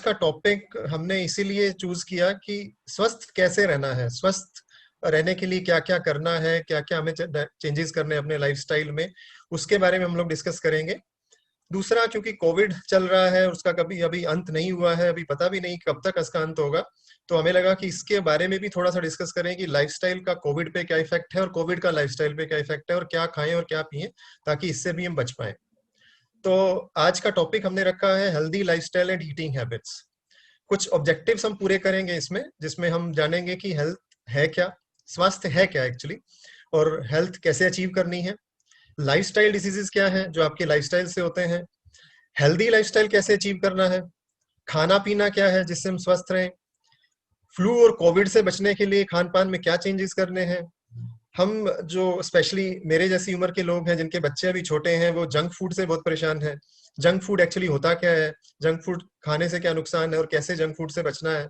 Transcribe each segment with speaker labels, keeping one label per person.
Speaker 1: का टॉपिक हमने इसीलिए चूज किया कि स्वस्थ कैसे रहना है, स्वस्थ रहने के लिए क्या क्या करना है, क्या क्या हमें चेंजेस करने हैं अपने लाइफस्टाइल में, उसके बारे में हम लोग डिस्कस करेंगे। दूसरा, क्योंकि कोविड चल रहा है, उसका कभी अभी अंत नहीं हुआ है, अभी पता भी नहीं कब तक इसका अंत होगा, तो हमें लगा कि इसके बारे में भी थोड़ा सा डिस्कस करें कि लाइफस्टाइल का कोविड पे क्या इफेक्ट है और कोविड का लाइफस्टाइल पे क्या इफेक्ट है और क्या खाएं और क्या पिएं ताकि इससे भी हम बच पाएं। तो आज का टॉपिक हमने रखा है healthy lifestyle and eating habits. कुछ ऑब्जेक्टिव्स हम पूरे करेंगे इसमें, जिसमें हम जानेंगे कि हेल्थ है क्या, स्वास्थ्य है क्या एक्चुअली, और हेल्थ कैसे अचीव करनी है। लाइफस्टाइल डिसीजेस क्या है जो आपके लाइफस्टाइल से होते हैं, हेल्दी लाइफस्टाइल कैसे अचीव करना है, खाना पीना क्या है जिससे हम स्वस्थ रहें, फ्लू और कोविड से बचने के लिए खान पान में क्या चेंजेस करने हैं। हम जो स्पेशली मेरे जैसी उम्र के लोग हैं जिनके बच्चे अभी छोटे हैं, वो जंक फूड से बहुत परेशान है। जंक फूड एक्चुअली होता क्या है, जंक फूड खाने से क्या नुकसान है और कैसे जंक फूड से बचना है।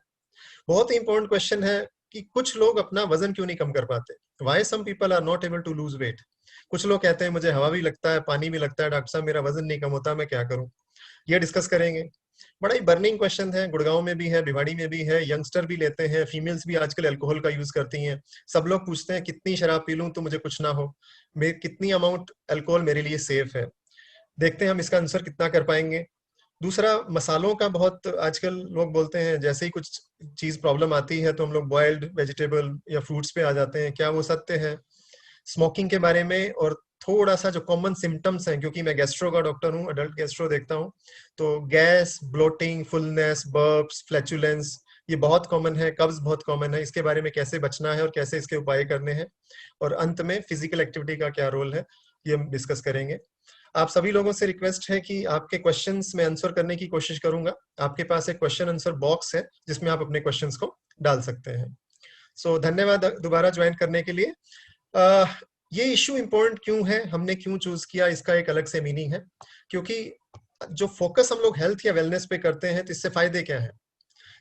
Speaker 1: बहुत ही इंपॉर्टेंट क्वेश्चन है कि कुछ लोग अपना वजन क्यों नहीं कम कर पाते, why some people are not able to lose weight. कुछ लोग कहते हैं मुझे हवा भी लगता है, पानी भी लगता है, डॉक्टर साहब मेरा वजन नहीं कम होता, मैं क्या करूं। ये डिस्कस करेंगे। बड़ा ही बर्निंग क्वेश्चन है, गुड़गांव में भी है, भिवाड़ी में भी है, यंगस्टर भी लेते हैं, फीमेल्स भी आजकल अल्कोहल का यूज करती हैं। सब लोग पूछते हैं कितनी शराब पी लूं तो मुझे कुछ ना हो, मैं कितनी अमाउंट अल्कोहल मेरे लिए सेफ है। देखते हैं हम इसका आंसर कितना कर पाएंगे। दूसरा, मसालों का बहुत आजकल लोग बोलते हैं, जैसे ही कुछ चीज प्रॉब्लम आती है तो हम लोग बॉइल्ड वेजिटेबल या फ्रूट्स पे आ जाते हैं, क्या वो सत्य है। स्मोकिंग के बारे में, और थोड़ा सा जो कॉमन सिम्टम्स हैं, क्योंकि मैं गैस्ट्रो का डॉक्टर हूँ, अडल्ट गैस्ट्रो देखता हूँ, तो गैस, ब्लोटिंग, फुलनेस, बर्प्स, फ्लैचुलेंस, ये बहुत कॉमन है। कब्ज बहुत कॉमन है, इसके बारे में कैसे बचना है और कैसे इसके उपाय करने हैं। और अंत में फिजिकल एक्टिविटी का क्या रोल है, ये हम डिस्कस करेंगे। आप सभी लोगों से रिक्वेस्ट है कि आपके क्वेश्चंस में आंसर करने की कोशिश करूंगा। आपके पास एक क्वेश्चन आंसर बॉक्स है जिसमें आप अपने क्वेश्चंस को डाल सकते हैं। सो धन्यवाद दोबारा ज्वाइन करने के लिए। ये इश्यू इंपॉर्टेंट क्यों है, हमने क्यों चूज किया, इसका एक अलग से मीनिंग है। क्योंकि जो फोकस हम लोग हेल्थ या वेलनेस पे करते हैं तो इससे फायदे क्या है।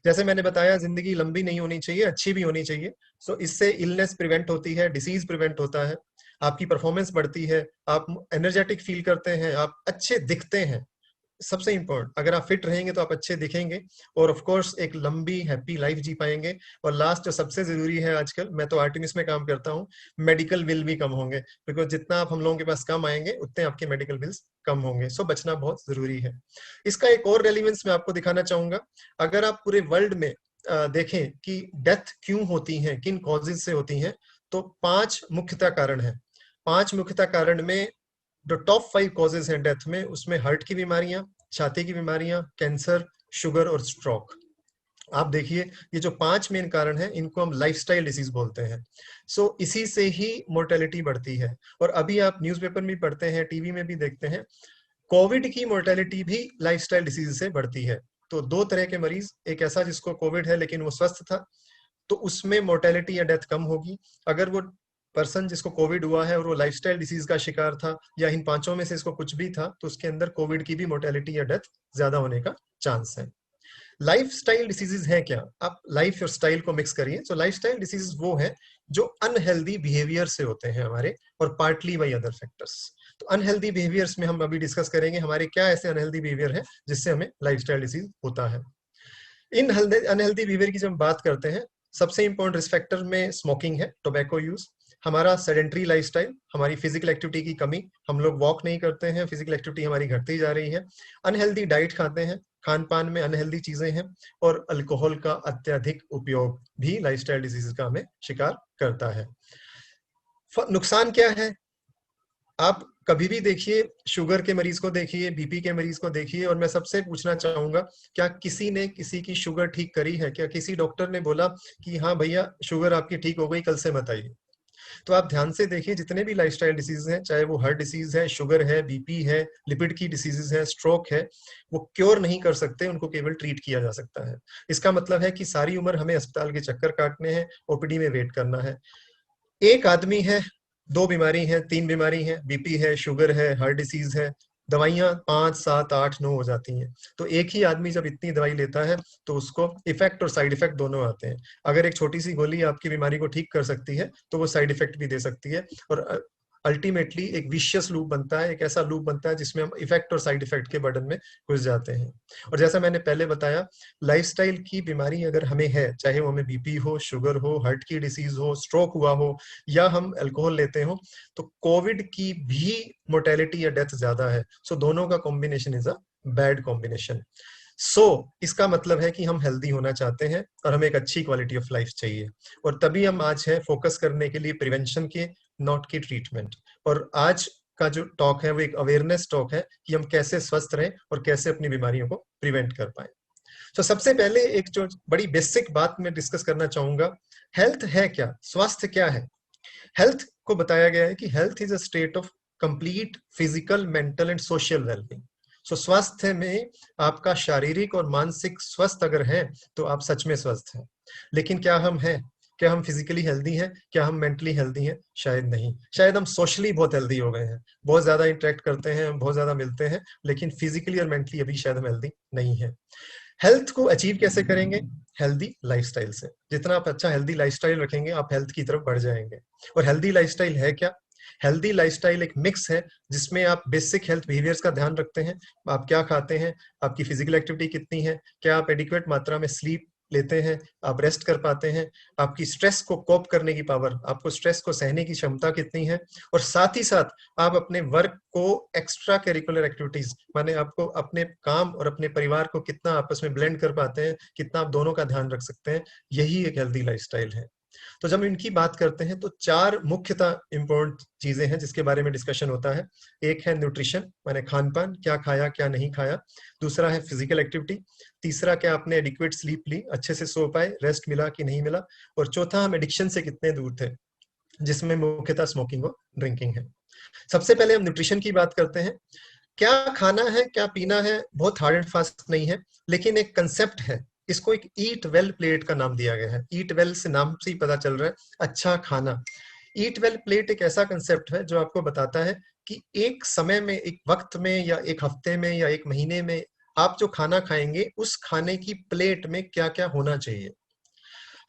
Speaker 1: जैसे मैंने बताया, जिंदगी लंबी नहीं होनी चाहिए, अच्छी भी होनी चाहिए। सो इससे इलनेस प्रिवेंट होती है, डिसीज प्रिवेंट होता है, आपकी परफॉर्मेंस बढ़ती है, आप एनर्जेटिक फील करते हैं, आप अच्छे दिखते हैं। सबसे इंपॉर्टेंट, अगर आप फिट रहेंगे तो आप अच्छे दिखेंगे, और ऑफ कोर्स एक लंबी हैप्पी लाइफ जी पाएंगे। और लास्ट जो सबसे जरूरी है, आजकल मैं तो आर्टिमिस में काम करता हूँ, मेडिकल बिल भी कम होंगे, बिकॉज जितना आप हम लोगों के पास कम आएंगे उतने आपके मेडिकल बिल्स कम होंगे। सो बचना बहुत जरूरी है। इसका एक और रेलिवेंस मैं आपको दिखाना चाहूंगा। अगर आप पूरे वर्ल्ड में देखें कि डेथ क्यों होती है, किन कॉजेज से होती है, तो 5 मुख्यतः कारण है। 5 मुख्यतः कारण में जो टॉप 5 कॉजेज हैं डेथ में, उसमें हार्ट की बीमारियां, छाती की बीमारियां, कैंसर, शुगर और स्ट्रोक। आप देखिए, ये जो 5 मेन कारण हैं, इनको हम लाइफस्टाइल डिसीज बोलते हैं। सो इसी से ही मोर्टेलिटी बढ़ती है। और अभी आप न्यूज़पेपर में पढ़ते हैं, टीवी में भी देखते हैं, कोविड की मोर्टेलिटी भी लाइफस्टाइल डिसीज से बढ़ती है। तो 2 तरह के मरीज, एक ऐसा जिसको कोविड है लेकिन वो स्वस्थ था, तो उसमें मोर्टेलिटी या डेथ कम होगी। अगर वो पर्सन जिसको कोविड हुआ है और वो लाइफस्टाइल डिसीज का शिकार था, या इन 5 में से इसको कुछ भी था, तो उसके अंदर कोविड की भी मोर्टेलिटी या डेथ ज्यादा होने का चांस है। लाइफ स्टाइल डिसीजेज है क्या, आप लाइफ और स्टाइल को मिक्स करिए। तो लाइफ स्टाइल डिसीजेज वो है जो अनहेल्दी बिहेवियर से होते हैं हमारे, और पार्टली बाई अदर फैक्टर्स। तो अनहेल्दी बिहेवियर्स में हम अभी डिस्कस करेंगे हमारे क्या ऐसे अनहेल्दी बिहेवियर है जिससे हमें लाइफ स्टाइल डिसीज होता है। इन अनहेल्दी बिहेवियर की जब हम बात करते हैं, सबसे इंपॉर्टेंट रिस्क फैक्टर में स्मोकिंग है, टोबैको यूज, हमारा सेडेंट्री लाइफस्टाइल, हमारी फिजिकल एक्टिविटी की कमी, हम लोग वॉक नहीं करते हैं, फिजिकल एक्टिविटी हमारी घटती जा रही है, अनहेल्दी डाइट खाते हैं, खान पान में अनहेल्दी चीजें हैं, और अल्कोहल का अत्यधिक उपयोग भी लाइफस्टाइल डिजीज का हमें शिकार करता है। नुकसान क्या है, आप कभी भी देखिए, शुगर के मरीज को देखिए, बीपी के मरीज को देखिए, और मैं सबसे पूछना चाहूंगा, क्या किसी ने किसी की शुगर ठीक करी है? क्या किसी डॉक्टर ने बोला कि हाँ भैया शुगर आपकी ठीक हो गई, कल से मत आइए? तो आप ध्यान से देखिए, जितने भी लाइफस्टाइल डिसीज हैं, चाहे वो हार्ट डिसीज है, शुगर है, बीपी है, लिपिड की डिसीजेज है, स्ट्रोक है, वो क्योर नहीं कर सकते, उनको केवल ट्रीट किया जा सकता है। इसका मतलब है कि सारी उम्र हमें अस्पताल के चक्कर काटने हैं, ओपीडी में वेट करना है। एक आदमी है, 2 बीमारी है, 3 बीमारी है, बीपी है, शुगर है, हार्ट डिसीज है, दवाइयां 5, 7, 8, 9 हो जाती हैं। तो एक ही आदमी जब इतनी दवाई लेता है तो उसको इफेक्ट और साइड इफेक्ट दोनों आते हैं। अगर एक छोटी सी गोली आपकी बीमारी को ठीक कर सकती है तो वो साइड इफेक्ट भी दे सकती है। और अल्टीमेटली एक विशियस लूप बनता है, एक ऐसा लूप बनता है जिसमें हम इफेक्ट और साइड इफेक्ट के बर्डन में घुस जाते हैं। और जैसा मैंने पहले बताया, लाइफस्टाइल की बीमारी अगर हमें है, चाहे वो हमें बीपी हो, शुगर हो, हार्ट की डिसीज हो, स्ट्रोक हुआ हो, या हम अल्कोहल लेते हो, तो कोविड की भी मोर्टेलिटी या डेथ ज्यादा है। सो दोनों का combination is a bad combination. इसका मतलब है कि हम हेल्दी होना चाहते हैं और हमें एक अच्छी क्वालिटी ऑफ लाइफ चाहिए, और तभी हम आज है फोकस करने के लिए प्रिवेंशन के, नॉट की ट्रीटमेंट। और आज का जो टॉक है वो एक अवेयरनेस टॉक है कि हम कैसे स्वस्थ रहें और कैसे अपनी बीमारियों को प्रिवेंट कर पाए। तो सबसे पहले एक जो बड़ी बेसिक बात मैं डिस्कस करना चाहूंगा, हेल्थ है क्या, स्वास्थ्य क्या है। हेल्थ को बताया गया है कि health is a state of complete physical, mental and social wellbeing. स्वास्थ्य में आपका शारीरिक और मानसिक स्वस्थ अगर है तो आप सच में स्वस्थ हैं। लेकिन क्या हम हैं, क्या हम फिजिकली हेल्दी हैं, क्या हम मेंटली हेल्दी हैं? शायद नहीं। शायद हम सोशली बहुत हेल्दी हो गए हैं, बहुत ज्यादा इंटरेक्ट करते हैं, बहुत ज्यादा मिलते हैं, लेकिन फिजिकली और मेंटली अभी शायद हम हेल्दी नहीं है। हेल्थ को अचीव कैसे करेंगे? हेल्दी लाइफस्टाइल से। जितना आप अच्छा हेल्दी लाइफस्टाइल रखेंगे, आप हेल्थ की तरफ बढ़ जाएंगे। और हेल्दी लाइफस्टाइल है क्या? हेल्दी लाइफस्टाइल एक मिक्स है जिसमें आप बेसिक हेल्थ बिहेवियर्स का ध्यान रखते हैं। आप क्या खाते हैं, आपकी फिजिकल एक्टिविटी कितनी है, क्या आप एडिक्वेट मात्रा में स्लीप लेते हैं, आप रेस्ट कर पाते हैं, आपकी स्ट्रेस को कोप करने की पावर, आपको स्ट्रेस को सहने की क्षमता कितनी है, और साथ ही साथ आप अपने वर्क को, एक्स्ट्रा करिकुलर एक्टिविटीज माने आपको अपने काम और अपने परिवार को कितना आपस में ब्लेंड कर पाते हैं, कितना आप दोनों का ध्यान रख सकते हैं। यही एक हेल्दी लाइफस्टाइल है। तो जब इनकी बात करते हैं तो चार मुख्यतः इंपॉर्टेंट चीजें हैं जिसके बारे में डिस्कशन होता है। एक है न्यूट्रिशन, माने खान पान, क्या खाया क्या नहीं खाया। दूसरा है फिजिकल एक्टिविटी। तीसरा, क्या आपने एडिक्वेट स्लीप ली, अच्छे से सो पाए, रेस्ट मिला कि नहीं मिला। और चौथा, हम एडिक्शन से कितने दूर थे, जिसमें मुख्यतः स्मोकिंग और ड्रिंकिंग है। सबसे पहले हम न्यूट्रिशन की बात करते हैं। क्या खाना है, क्या पीना है, बहुत हार्ड एंड फास्ट नहीं है, लेकिन एक कंसेप्ट है। इसको एक ईट वेल प्लेट का नाम दिया गया है। ईट वेल से नाम से ही पता चल रहा है, अच्छा खाना। ईट वेल प्लेट एक ऐसा कंसेप्ट है जो आपको बताता है कि एक समय में, एक वक्त में, या एक हफ्ते में, या एक महीने में आप जो खाना खाएंगे, उस खाने की प्लेट में क्या क्या होना चाहिए।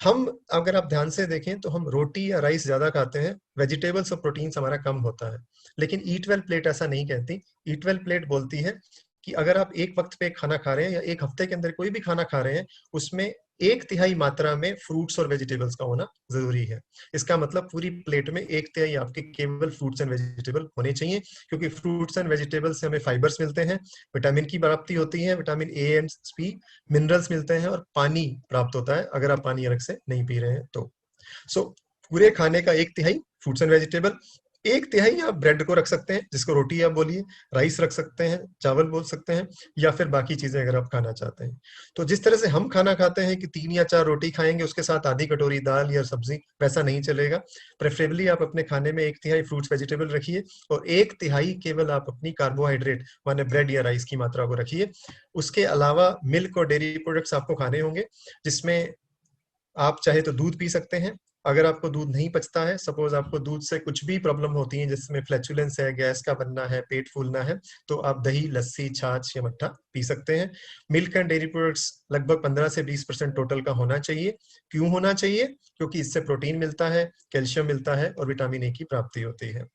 Speaker 1: हम, अगर आप ध्यान से देखें तो हम रोटी या राइस ज्यादा खाते हैं, वेजिटेबल्स और प्रोटीन्स हमारा कम होता है। लेकिन ईट वेल प्लेट ऐसा नहीं कहती। ईट वेल प्लेट बोलती है कि अगर आप एक वक्त पे खाना खा रहे हैं या एक हफ्ते के अंदर कोई भी खाना खा रहे हैं, उसमें 1/3 मात्रा में फ्रूट्स और वेजिटेबल्स का होना जरूरी है। इसका मतलब पूरी प्लेट में 1/3 आपके केवल फ्रूट्स एंड वेजिटेबल होने चाहिए, क्योंकि फ्रूट्स एंड वेजिटेबल से हमें फाइबर्स मिलते हैं, विटामिन की प्राप्ति होती है, vitamin A and B, minerals मिलते हैं, और पानी प्राप्त होता है अगर आप पानी अलग से नहीं पी रहे हैं तो। सो पूरे खाने का 1/3 फ्रूट्स एंड वेजिटेबल, 1/3 आप ब्रेड को रख सकते हैं, जिसको रोटी आप बोलिए, राइस रख सकते हैं, चावल बोल सकते हैं, या फिर बाकी चीजें अगर आप खाना चाहते हैं। तो जिस तरह से हम खाना खाते हैं कि 3 या 4 रोटी खाएंगे, उसके साथ आधी कटोरी दाल या सब्जी, वैसा नहीं चलेगा। प्रेफरेबली आप अपने खाने में 1/3 फ्रूट्स वेजिटेबल रखिए, और 1/3 केवल आप अपनी कार्बोहाइड्रेट माने ब्रेड या राइस की मात्रा को रखिए। उसके अलावा मिल्क और डेयरी प्रोडक्ट्स आपको खाने होंगे, जिसमें आप चाहे तो दूध पी सकते हैं। अगर आपको दूध नहीं पचता है, सपोज आपको दूध से कुछ भी प्रॉब्लम होती है, जिसमें फ्लैचुलेंस है, गैस का बनना है, पेट फूलना है, तो आप दही, लस्सी, छाछ या मट्ठा पी सकते हैं। मिल्क एंड डेयरी प्रोडक्ट्स लगभग 15 से 20% टोटल का होना चाहिए। क्यों होना चाहिए? क्योंकि इससे प्रोटीन मिलता है, कैल्शियम मिलता है, और विटामिन ए की प्राप्ति होती है।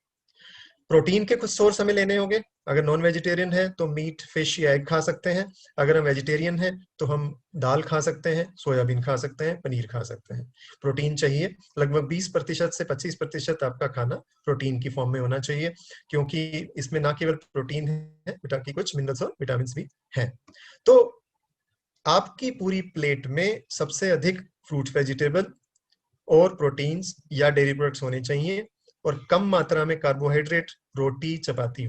Speaker 1: प्रोटीन के कुछ सोर्स हमें लेने होंगे। अगर नॉन वेजिटेरियन है तो मीट, फिश या एग खा सकते हैं। अगर हम वेजिटेरियन हैं तो हम दाल खा सकते हैं, सोयाबीन खा सकते हैं, पनीर खा सकते हैं। प्रोटीन चाहिए, लगभग 20% से 25% आपका खाना प्रोटीन की फॉर्म में होना चाहिए, क्योंकि इसमें ना केवल प्रोटीन है, बल्कि कुछ मिनरल्स और विटामिन भी हैं। तो आपकी पूरी प्लेट में सबसे अधिक फ्रूट, वेजिटेबल और प्रोटीन्स या डेयरी प्रोडक्ट्स होने चाहिए, और कम मात्रा में कार्बोहाइड्रेट, रोटी, चपाती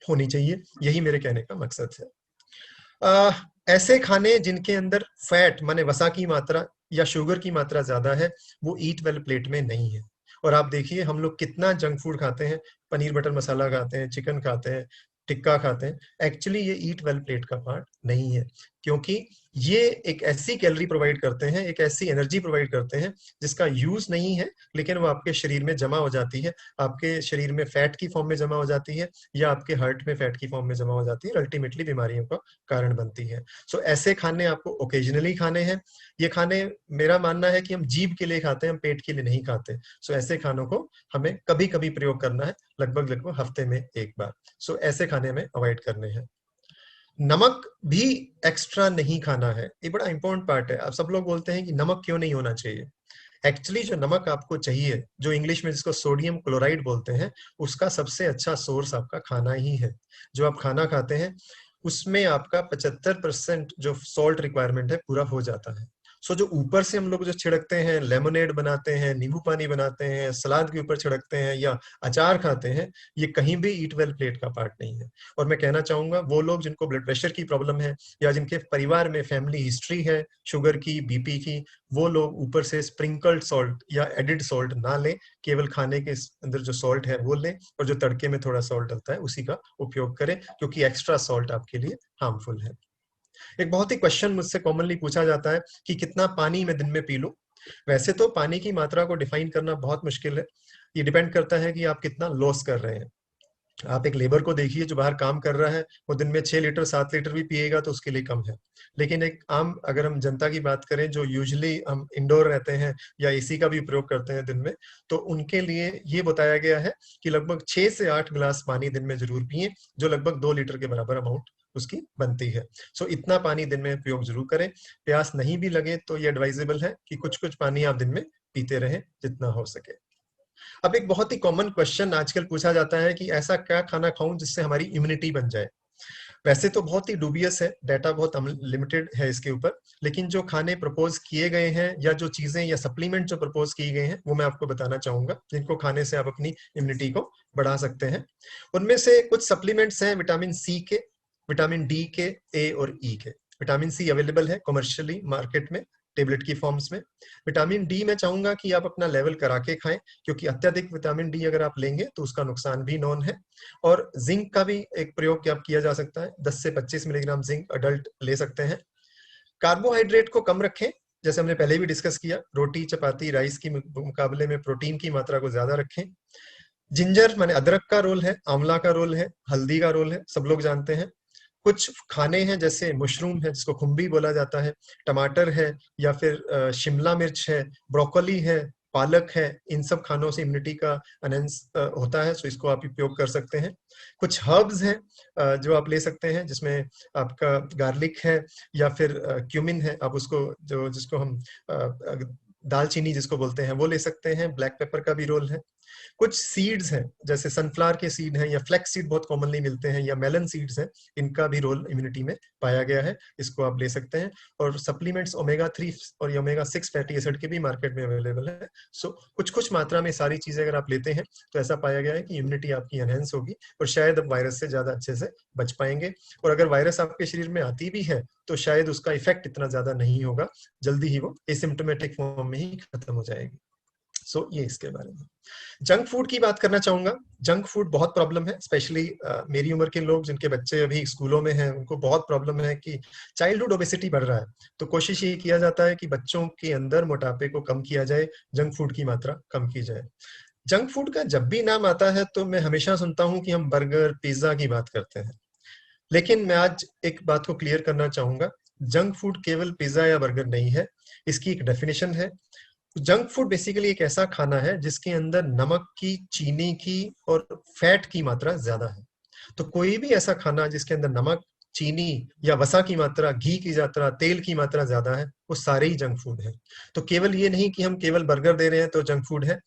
Speaker 1: होनी चाहिए। यही मेरे कहने का मकसद है। ऐसे खाने जिनके अंदर फैट माने वसा की मात्रा या शुगर की मात्रा ज्यादा है, वो ईट वेल प्लेट में नहीं है। और आप देखिए हम लोग कितना जंक फूड खाते हैं, पनीर बटर मसाला खाते हैं, चिकन खाते हैं, टिक्का खाते हैं। एक्चुअली ये ईट वेल प्लेट का पार्ट नहीं है। क्योंकि ये एक ऐसी कैलोरी प्रोवाइड करते हैं, एक ऐसी एनर्जी प्रोवाइड करते हैं जिसका यूज नहीं है, लेकिन वो आपके शरीर में जमा हो जाती है, आपके शरीर में फैट की फॉर्म में जमा हो जाती है या आपके हार्ट में फैट की फॉर्म में जमा हो जाती है, अल्टीमेटली बीमारियों का कारण बनती है। सो ऐसे खाने आपको ओकेजनली खाने हैं। ये खाने मेरा मानना है कि हम जीभ के लिए खाते हैं, हम पेट के लिए नहीं खाते। सो ऐसे खानों को हमें कभी कभी प्रयोग करना है, लगभग हफ्ते में एक बार। सो ऐसे खाने हमें अवॉइड करने हैं। नमक भी एक्स्ट्रा नहीं खाना है, ये बड़ा इंपॉर्टेंट पार्ट है। अब सब लोग बोलते हैं कि नमक क्यों नहीं होना चाहिए। एक्चुअली जो नमक आपको चाहिए, जो इंग्लिश में जिसको सोडियम क्लोराइड बोलते हैं, उसका सबसे अच्छा सोर्स आपका खाना ही है। जो आप खाना खाते हैं उसमें आपका 75% जो सॉल्ट रिक्वायरमेंट है पूरा हो जाता है। सो जो ऊपर से हम लोग जो छिड़कते हैं, लेमनेड बनाते हैं, नींबू पानी बनाते हैं, सलाद के ऊपर छिड़कते हैं या अचार खाते हैं, ये कहीं भी ईट वेल प्लेट का पार्ट नहीं है। और मैं कहना चाहूंगा वो लोग जिनको ब्लड प्रेशर की प्रॉब्लम है या जिनके परिवार में फैमिली हिस्ट्री है शुगर की, बीपी की, वो लोग ऊपर से स्प्रिंकल्ड सॉल्ट या एडिड सॉल्ट ना लें। केवल खाने के अंदर जो सॉल्ट है वो लें, और जो तड़के में थोड़ा सॉल्ट डलता है उसी का उपयोग करें, क्योंकि एक्स्ट्रा सॉल्ट आपके लिए हार्मफुल है। एक बहुत ही क्वेश्चन मुझसे कॉमनली पूछा जाता है कि कितना पानी मैं दिन में पी लूं। वैसे तो पानी की मात्रा को डिफाइन करना बहुत मुश्किल है। ये डिपेंड करता है कि आप कितना लॉस कर रहे हैं। आप एक लेबर को देखिए जो बाहर काम कर रहा है, वो दिन में 6 लीटर 7 लीटर भी पिएगा तो उसके लिए कम है। लेकिन एक आम अगर हम जनता की बात करें, जो यूजुअली हम इंडोर रहते हैं या एसी का भी प्रयोग करते हैं दिन में, तो उनके लिए ये बताया गया है कि लगभग 6 से 8 गिलास पानी दिन में जरूर पिए, जो लगभग 2 लीटर के बराबर अमाउंट उसकी बनती है। सो इतना पानी दिन में उपयोग जरूर करें। प्यास नहीं भी लगे तो ये एडवाइजेबल है कि कुछ कुछ पानी आप दिन में पीते रहें जितना हो सके। अब एक बहुत ही कॉमन क्वेश्चन आजकल पूछा जाता है कि ऐसा क्या खाना खाऊं जिससे हमारी इम्यूनिटी बन जाए। वैसे तो बहुत ही डूबियस है, डाटा बहुत लिमिटेड है इसके ऊपर, लेकिन जो खाने प्रपोज किए गए हैं या जो चीजें या सप्लीमेंट जो प्रपोज किए गए हैं वो मैं आपको बताना चाहूंगा, जिनको खाने से आप अपनी इम्यूनिटी को बढ़ा सकते हैं। उनमें से कुछ सप्लीमेंट्स हैं विटामिन सी के, विटामिन डी के, ए और ई के। विटामिन सी अवेलेबल है कमर्शियली मार्केट में टेबलेट की फॉर्म्स में। विटामिन डी मैं चाहूंगा कि आप अपना लेवल करा के खाएं, क्योंकि अत्यधिक विटामिन डी अगर आप लेंगे तो उसका नुकसान भी नॉन है। और जिंक का भी एक प्रयोग क्या किया जा सकता है, 10 से 25 मिलीग्राम जिंक अडल्ट ले सकते हैं। कार्बोहाइड्रेट को कम रखें, जैसे हमने पहले भी डिस्कस किया, रोटी चपाती राइस की मुकाबले में प्रोटीन की मात्रा को ज्यादा रखें। जिंजर माने अदरक का रोल है, आंवला का रोल है, हल्दी का रोल है, सब लोग जानते हैं। कुछ खाने हैं जैसे मशरूम है जिसको खुम्बी बोला जाता है, टमाटर है, या फिर शिमला मिर्च है, ब्रोकोली है, पालक है। इन सब खानों से इम्यूनिटी का एनहेंस होता है, सो इसको आप उपयोग कर सकते हैं। कुछ हर्ब्स हैं जो आप ले सकते हैं, जिसमें आपका गार्लिक है या फिर क्यूमिन है, आप उसको जो जिसको हम दालचीनी जिसको बोलते हैं वो ले सकते हैं। ब्लैक पेपर का भी रोल है। कुछ सीड्स हैं जैसे सनफ्लावर के सीड हैं या फ्लैक्स सीड बहुत कॉमनली मिलते हैं, या मेलन सीड्स हैं, इनका भी रोल इम्यूनिटी में पाया गया है, इसको आप ले सकते हैं। और सप्लीमेंट्स ओमेगा 3 और ओमेगा 6 फैटी एसिड के भी मार्केट में अवेलेबल है। सो कुछ कुछ मात्रा में सारी चीजें अगर आप लेते हैं तो ऐसा पाया गया है कि इम्यूनिटी आपकी एनहेंस होगी और शायद अब वायरस से ज्यादा अच्छे से बच पाएंगे। और अगर वायरस आपके शरीर में आती भी है तो शायद उसका इफेक्ट इतना ज्यादा नहीं होगा, जल्दी ही वो एसिम्प्टोमेटिक फॉर्म में ही खत्म हो जाएगी। सो ये इसके बारे में। जंक फूड की बात करना चाहूंगा। जंक फूड बहुत प्रॉब्लम है, स्पेशली मेरी उम्र के लोग जिनके बच्चे अभी स्कूलों में हैं, उनको बहुत प्रॉब्लम है कि चाइल्डहुड ओबेसिटी बढ़ रहा है। तो कोशिश ये किया जाता है कि बच्चों के अंदर मोटापे को कम किया जाए, जंक फूड की मात्रा कम की जाए। जंक फूड का जब भी नाम आता है तो मैं हमेशा सुनता हूं कि हम बर्गर पिज्जा की बात करते हैं, लेकिन मैं आज एक बात को क्लियर करना चाहूंगा। जंक फूड केवल पिज्जा या बर्गर नहीं है, इसकी एक डेफिनेशन है। जंक फूड बेसिकली एक ऐसा खाना है जिसके अंदर नमक की, चीनी की और फैट की मात्रा ज्यादा है। तो कोई भी ऐसा खाना जिसके अंदर नमक, चीनी या वसा की मात्रा, घी की मात्रा, तेल की मात्रा ज्यादा है, वो सारे ही जंक फूड है। तो केवल ये नहीं कि हम केवल बर्गर दे रहे हैं तो जंक फूड है।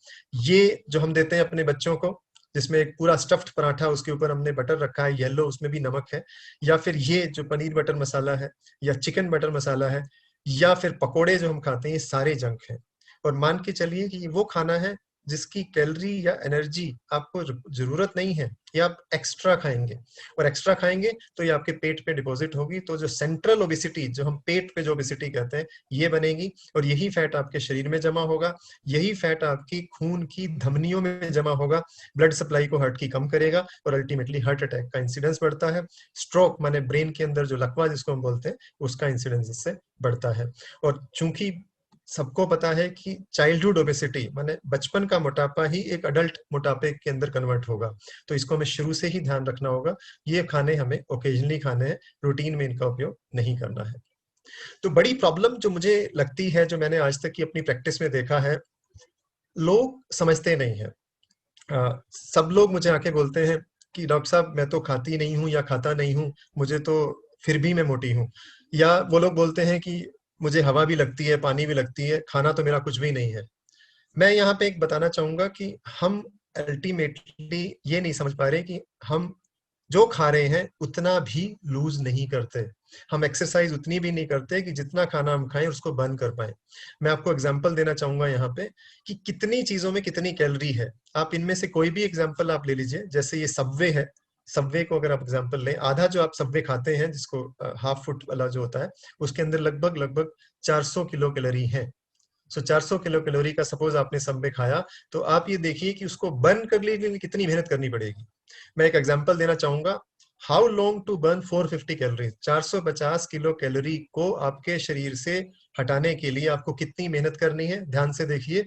Speaker 1: ये जो हम देते हैं अपने बच्चों को, जिसमें एक पूरा स्टफ्ड पराठा, उसके ऊपर हमने बटर रखा है येलो, उसमें भी नमक है, या फिर ये जो पनीर बटर मसाला है या चिकन बटर मसाला है, या फिर पकोड़े जो हम खाते हैं, ये सारे जंक है। और मान के चलिए कि वो खाना है जिसकी कैलोरी या एनर्जी आपको जरूरत नहीं है, ये आप एक्स्ट्रा खाएंगे, और एक्स्ट्रा खाएंगे तो ये आपके पेट पे डिपॉजिट होगी। तो जो सेंट्रल ओबेसिटी, जो हम पेट पे जो ओबेसिटी कहते हैं, ये बनेगी, और यही फैट आपके शरीर में जमा होगा, यही फैट आपकी खून की धमनियों में जमा होगा, ब्लड सप्लाई को हार्ट की कम करेगा, और अल्टीमेटली हार्ट अटैक का इंसिडेंस बढ़ता है। स्ट्रोक माने ब्रेन के अंदर जो लकवा जिसको हम बोलते हैं, उसका इंसिडेंस इससे बढ़ता है। और चूंकि सबको पता है कि चाइल्डहुड ओबेसिटी माने बचपन का मोटापा ही एक अडल्ट मोटापे के अंदर कन्वर्ट होगा, तो इसको हमें शुरू से ही ध्यान रखना होगा। ये खाने हमें ओकेजनली खाने हैं, रूटीन में इनका उपयोग नहीं करना है। तो बड़ी प्रॉब्लम जो मुझे लगती है, जो मैंने आज तक की अपनी प्रैक्टिस में देखा है, लोग समझते नहीं है। सब लोग मुझे आके बोलते हैं कि डॉक्टर साहब मैं तो खाती नहीं हूँ या खाता नहीं हूँ, मुझे तो फिर भी मैं मोटी हूँ। या वो लोग बोलते हैं कि मुझे हवा भी लगती है, पानी भी लगती है, खाना तो मेरा कुछ भी नहीं है। मैं यहाँ पे एक बताना चाहूंगा कि हम अल्टीमेटली ये नहीं समझ पा रहे कि हम जो खा रहे हैं उतना भी लूज नहीं करते, हम एक्सरसाइज उतनी भी नहीं करते कि जितना खाना हम खाएं उसको बर्न कर पाए। मैं आपको एग्जांपल देना चाहूंगा यहाँ पे कि कितनी चीजों में कितनी कैलोरी है। आप इनमें से कोई भी एग्जांपल आप ले लीजिए, जैसे ये सबवे है, सबवे को अगर आप एग्जांपल लें, आधा जो आप सबवे खाते हैं जिसको हाफ फुट वाला जो होता है, उसके अंदर लगभग लगभग 400 किलो कैलोरी है। सो 400 किलो कैलोरी का सपोज आपने सबवे खाया, तो आप ये देखिए कि उसको बर्न करने के लिए कितनी मेहनत करनी पड़ेगी। मैं एक एग्जांपल देना चाहूंगा, how long to burn 450 calorie, 450 kilo calorie को आपके शरीर से हटाने के लिए आपको कितनी मेहनत करनी है, ध्यान से देखिए।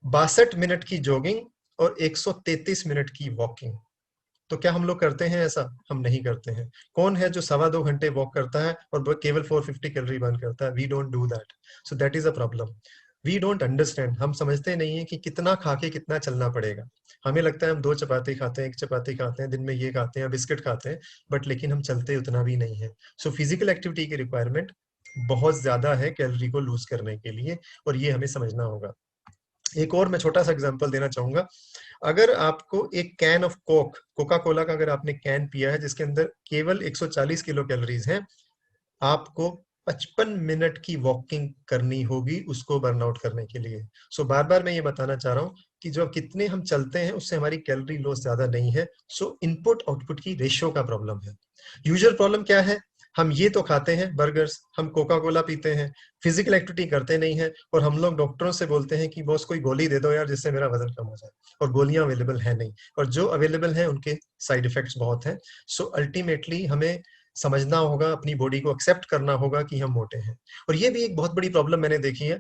Speaker 1: 62 मिनट की जॉगिंग और 133 मिनट की वॉकिंग। तो क्या हम लोग करते हैं ऐसा? हम नहीं करते हैं। कौन है जो 2.25 घंटे वॉक करता है और वो केवल 450 कैलोरी बर्न करता है? We don't do that. So that is a problem. We don't understand, हम समझते नहीं है कि कितना खा के कितना चलना पड़ेगा। हमें लगता है हम 2 चपाती खाते हैं, 1 चपाती खाते हैं, दिन में ये खाते हैं, बिस्किट खाते हैं, बट लेकिन हम चलते उतना भी नहीं है। सो फिजिकल एक्टिविटी की रिक्वायरमेंट बहुत ज्यादा है कैलोरी को लूज करने के लिए, और ये हमें समझना होगा। एक और मैं छोटा सा एग्जांपल देना चाहूंगा। अगर आपको एक कैन ऑफ कोका कोला का अगर आपने कैन पिया है जिसके अंदर केवल 140 किलो कैलोरीज हैं, आपको 55 मिनट की वॉकिंग करनी होगी उसको बर्नआउट करने के लिए। सो बार बार मैं ये बताना चाह रहा हूँ कि जो कितने हम चलते हैं उससे हमारी कैलोरी लॉस ज्यादा नहीं है। सो इनपुट आउटपुट की रेशियो का प्रॉब्लम है। यूजुअल प्रॉब्लम क्या है? हम ये तो खाते हैं बर्गर्स, हम कोका कोला पीते हैं, फिजिकल एक्टिविटी करते नहीं है, और हम लोग डॉक्टरों से बोलते हैं कि बॉस कोई गोली दे दो यार जिससे मेरा वजन कम हो जाए, और गोलियां अवेलेबल है नहीं, और जो अवेलेबल है उनके साइड इफेक्ट्स बहुत हैं। सो अल्टीमेटली हमें समझना होगा, अपनी बॉडी को एक्सेप्ट करना होगा कि हम मोटे हैं। और ये भी एक बहुत बड़ी प्रॉब्लम मैंने देखी है,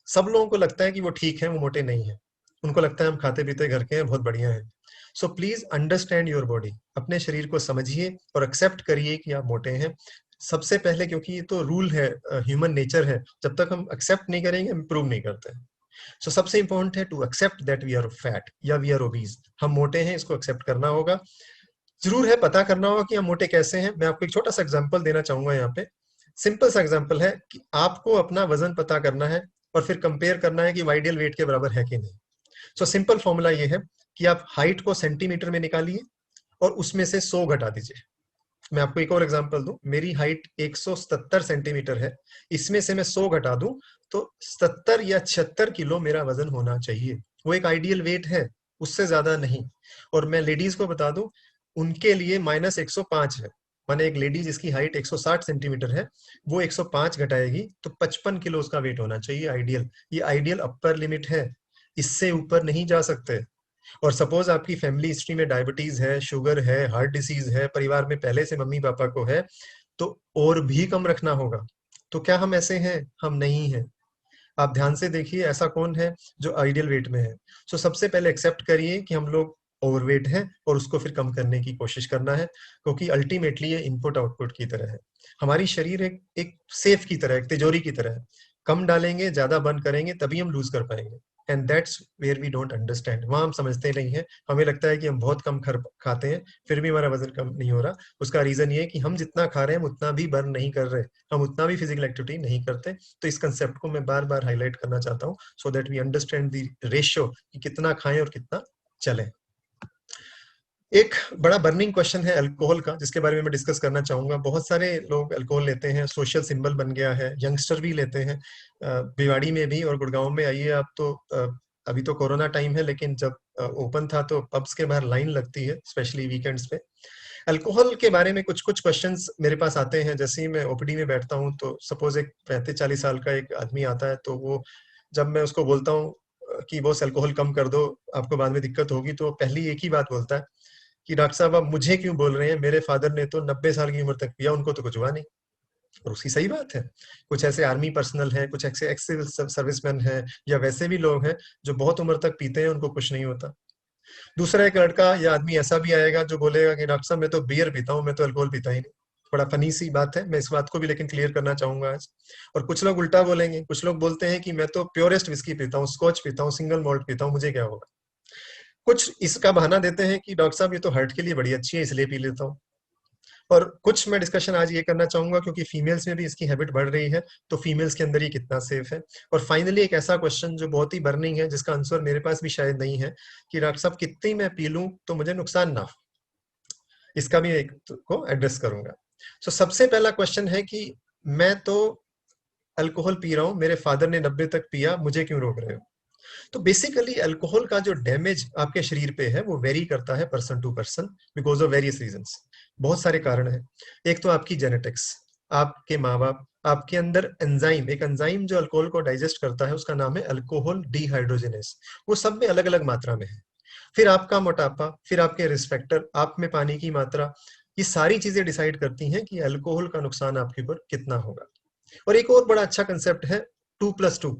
Speaker 1: सब लोगों को लगता है कि वो ठीक है, वो मोटे नहीं है, उनको लगता है हम खाते पीते घर के हैं, बहुत बढ़िया है। So please understand your body, अपने शरीर को समझिए और एक्सेप्ट करिए कि आप मोटे हैं सबसे पहले, क्योंकि ये तो रूल है, ह्यूमन नेचर है। जब तक हम एक्सेप्ट नहीं करेंगे हम इम्प्रूव नहीं करते हैं। सो सबसे इंपॉर्टेंट है to accept that we are fat या वी आर ओबीज, हम मोटे हैं, इसको एक्सेप्ट करना होगा। जरूर है पता करना होगा कि हम मोटे कैसे हैं। मैं आपको एक छोटा सा एग्जांपल देना चाहूंगा यहाँ पे। सिंपल सा एग्जांपल है कि आपको अपना वजन पता करना है और फिर कंपेयर करना है कि आइडियल वेट के बराबर है कि नहीं। सो सिंपल फॉर्मूला ये है कि आप हाइट को सेंटीमीटर में निकालिए और उसमें से 100 घटा दीजिए। मैं आपको एक और एग्जांपल दूं, मेरी हाइट 177 सेंटीमीटर है, इसमें से मैं 100 घटा दूं तो 77 या 76 किलो मेरा वजन होना चाहिए। वो एक आइडियल वेट है, उससे ज्यादा नहीं। और मैं लेडीज को बता दूं, उनके लिए -105 है। माने एक लेडी जिसकी हाइट 160 सेंटीमीटर है, वो 105 घटाएगी तो 55 किलो उसका वेट होना चाहिए आइडियल। ये आइडियल अपर लिमिट है, इससे ऊपर नहीं जा सकते। और सपोज आपकी फैमिली हिस्ट्री में डायबिटीज है, शुगर है, हार्ट डिसीज है, परिवार में पहले से मम्मी पापा को है, तो और भी कम रखना होगा। तो क्या हम ऐसे हैं? हम नहीं हैं। आप ध्यान से देखिए ऐसा कौन है जो आइडियल वेट में है। सो सबसे पहले एक्सेप्ट करिए कि हम लोग ओवरवेट हैं और उसको फिर कम करने की कोशिश करना है, क्योंकि अल्टीमेटली ये इनपुट आउटपुट की तरह है। हमारी शरीर एक सेफ की तरह, एक तिजोरी की तरह है। कम डालेंगे, ज्यादा बर्न करेंगे, तभी हम लूज कर पाएंगे। And that's where we don't understand. वहां हम समझते नहीं है। हमें लगता है कि हम बहुत कम खाते हैं फिर भी हमारा वजन कम नहीं हो रहा। उसका रीजन ये है कि हम जितना खा रहे हैं हम उतना भी बर्न नहीं कर रहे, हम उतना भी फिजिकल एक्टिविटी नहीं करते। तो इस कंसेप्ट को मैं बार बार हाईलाइट करना चाहता हूँ, so that we understand the ratio कि कितना खाएं और कितना चलें। एक बड़ा बर्निंग क्वेश्चन है अल्कोहल का, जिसके बारे में मैं डिस्कस करना चाहूंगा। बहुत सारे लोग अल्कोहल लेते हैं, सोशल सिंबल बन गया है, यंगस्टर भी लेते हैं। भिवाड़ी में भी और गुड़गांव में आइए आप तो अभी तो कोरोना टाइम है, लेकिन जब ओपन था तो पब्स के बाहर लाइन लगती है, स्पेशली वीकेंड्स पे। अल्कोहल के बारे में कुछ कुछ क्वेश्चंस मेरे पास आते हैं। जैसे ही मैं ओपीडी में बैठता हूँ तो सपोज एक 35-40 साल का एक आदमी आता है, तो वो जब मैं उसको बोलता हूँ कि बॉस अल्कोहल कम कर दो, आपको बाद में दिक्कत होगी, तो पहली एक ही बात बोलता है कि डॉक्टर साहब आप मुझे क्यों बोल रहे हैं, मेरे फादर ने तो 90 साल की उम्र तक पिया, उनको तो कुछ हुआ नहीं। और उसकी सही बात है। कुछ ऐसे आर्मी पर्सनल हैं, कुछ ऐसे एक्स सिविल सर्विसमैन हैं, या वैसे भी लोग हैं जो बहुत उम्र तक पीते हैं, उनको कुछ नहीं होता। दूसरा एक लड़का या आदमी ऐसा भी आएगा जो बोलेगा कि डॉक्टर साहब मैं तो बियर पीता हूँ, मैं तो अल्कोहल पीता ही नहीं। बड़ा फनी सी बात है, मैं इस बात को भी लेकिन क्लियर करना चाहूंगा आज। और कुछ लोग उल्टा बोलेंगे, कुछ लोग बोलते हैं कि मैं तो प्योरेस्ट विस्की पीता हूँ, स्कॉच पीता हूँ, सिंगल मॉल्ट पीता हूँ, मुझे क्या होगा। कुछ इसका बहाना देते हैं कि डॉक्टर साहब ये तो हार्ट के लिए बड़ी अच्छी है, इसलिए पी लेता हूँ। और कुछ मैं डिस्कशन आज ये करना चाहूंगा क्योंकि फीमेल्स में भी इसकी हैबिट बढ़ रही है, तो फीमेल्स के अंदर ये कितना सेफ है। और फाइनली एक ऐसा क्वेश्चन जो बहुत ही बर्निंग है, जिसका आंसर मेरे पास भी शायद नहीं है, कि डॉक्टर साहब कितनी मैं पी लूं तो मुझे नुकसान ना हो। इसका भी एक को एड्रेस करूंगा। सो सबसे पहला क्वेश्चन है कि मैं तो अल्कोहल पी रहा हूं, मेरे फादर ने 90 तक पिया, मुझे क्यों रोक रहे हो। तो बेसिकली अल्कोहल का जो डैमेज आपके शरीर पे है वो वेरी करता है person to person, because of various reasons. बहुत सारे कारण हैं। एक तो आपकी जेनेटिक्स, आपके माँ बाप, आपके अंदर एंजाइम, एक एंजाइम जो अल्कोहल को डाइजेस्ट करता है उसका नाम है अल्कोहल डिहाइड्रोजिनेस, वो सब में अलग अलग मात्रा में है। फिर आपका मोटापा, फिर आपके रिस्क फैक्टर, आप में पानी की मात्रा, ये सारी चीजें डिसाइड करती हैं कि अल्कोहल का नुकसान आपके ऊपर कितना होगा। और एक और बड़ा अच्छा कंसेप्ट है 2+2।